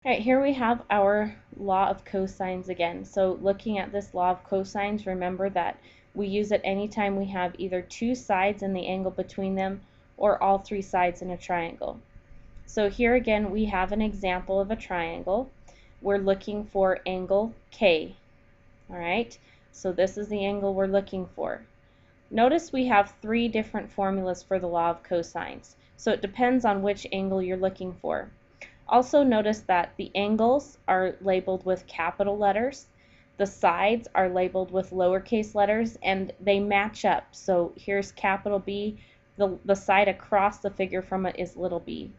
All right, here we have our law of cosines again. So looking at this law of cosines, remember that we use it anytime we have either two sides and the angle between them or all three sides in a triangle. So here again we have an example of a triangle. We're looking for angle K. All right, so this is the angle we're looking for. Notice we have three different formulas for the law of cosines. So it depends on which angle you're looking for. Also notice that the angles are labeled with capital letters, the sides are labeled with lowercase letters, and they match up. So here's capital B, the side across the figure from it is little b.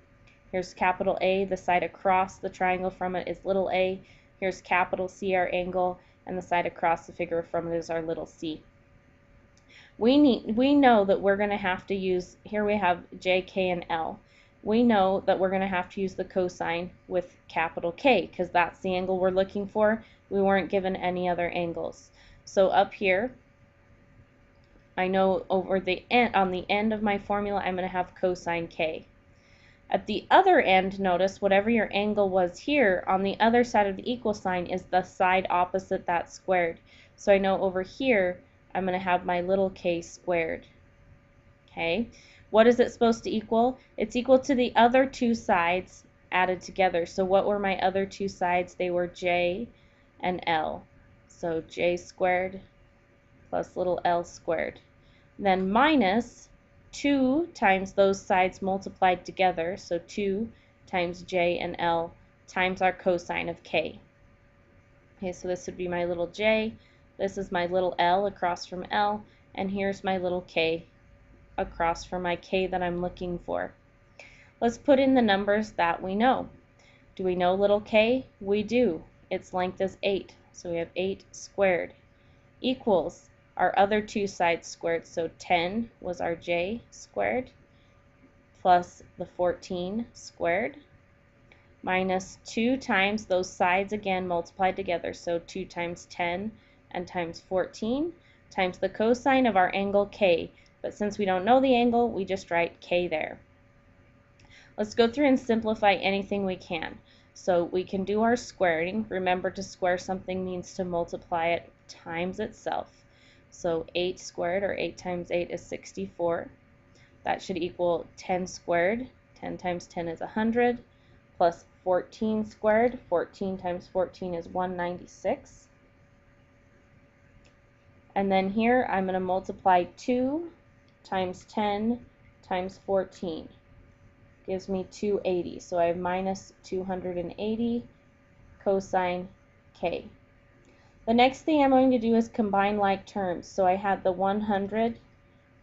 Here's capital A, the side across the triangle from it is little a. Here's capital C, our angle, and the side across the figure from it is our little c. We know that we're going to have to use, here we have J, K, and L. We know that we're going to have to use the cosine with capital K because that's the angle we're looking for. We weren't given any other angles. So up here, I know over the end, on the end of my formula, I'm going to have cosine K. At the other end, notice whatever your angle was here, on the other side of the equal sign is the side opposite that squared. So I know over here, I'm going to have my little k squared. Okay, what is it supposed to equal? It's equal to the other two sides added together. So what were my other two sides? They were J and L. So J squared plus little l squared. Then minus 2 times those sides multiplied together. So 2 times J and L times our cosine of K. Okay, so this would be my little J. This is my little L across from L. And here's my little K across from my K that I'm looking for. Let's put in the numbers that we know. Do we know little k? We do. Its length is 8. So we have 8 squared equals our other two sides squared. So 10 was our J squared plus the 14 squared minus 2 times those sides again multiplied together. So 2 times 10 and times 14 times the cosine of our angle K. But since we don't know the angle, we just write K there. Let's go through and simplify anything we can. So we can do our squaring. Remember, to square something means to multiply it times itself. So 8 squared, or 8 times 8 is 64. That should equal 10 squared. 10 times 10 is 100. Plus 14 squared. 14 times 14 is 196. And then here I'm going to multiply 2 times 10 times 14. Gives me 280. So I have minus 280 cosine K. The next thing I'm going to do is combine like terms. So I had the 100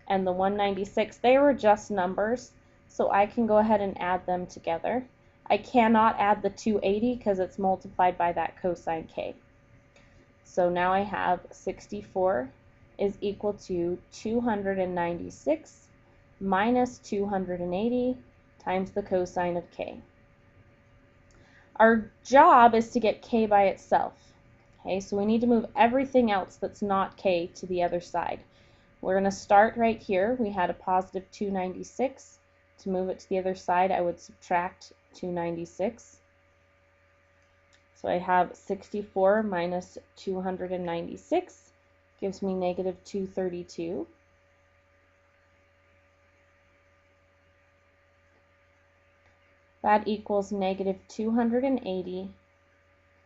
and the 196. They were just numbers, so I can go ahead and add them together. I cannot add the 280 because it's multiplied by that cosine K. So now I have 64 is equal to 296 minus 280 times the cosine of K. Our job is to get K by itself. Okay, so we need to move everything else that's not K to the other side. We're going to start right here. We had a positive 296. To move it to the other side, I would subtract 296. So I have 64 minus 296 gives me negative 232. That equals negative 280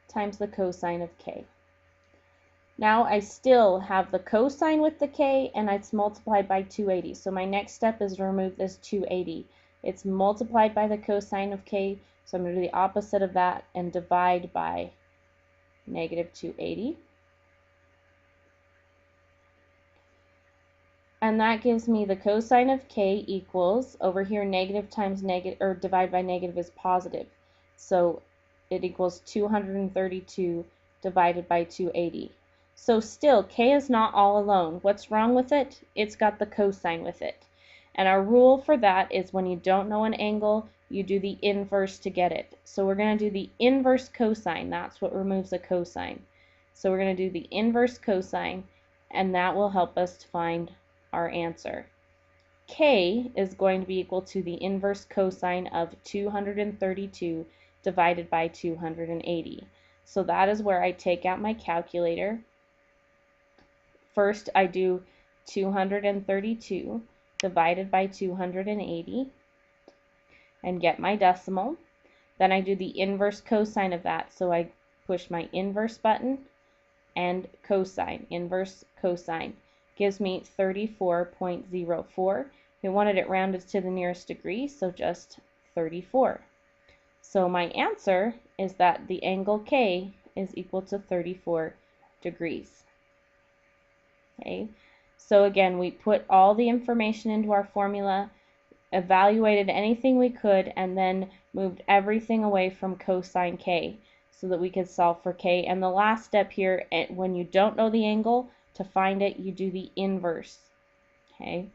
times the cosine of K. Now I still have the cosine with the K, and it's multiplied by 280. So my next step is to remove this 280. It's multiplied by the cosine of K, so I'm going to do the opposite of that and divide by negative 280. And that gives me the cosine of K equals, over here negative times negative, or divide by negative is positive. So it equals 232 divided by 280. So still, K is not all alone. What's wrong with it? It's got the cosine with it. And our rule for that is when you don't know an angle, you do the inverse to get it. So we're going to do the inverse cosine. That's what removes a cosine. So we're going to do the inverse cosine, and that will help us to find our answer. K is going to be equal to the inverse cosine of 232 divided by 280. So that is where I take out my calculator. First, I do 232 divided by 280 and get my decimal. Then I do the inverse cosine of that. So I push my inverse button and cosine, inverse cosine. Gives me 34.04. We wanted it rounded to the nearest degree, so just 34. So my answer is that the angle K is equal to 34 degrees. Okay, so again, we put all the information into our formula, evaluated anything we could, and then moved everything away from cosine K so that we could solve for K. And the last step here, when you don't know the angle, to find it, you do the inverse. Okay,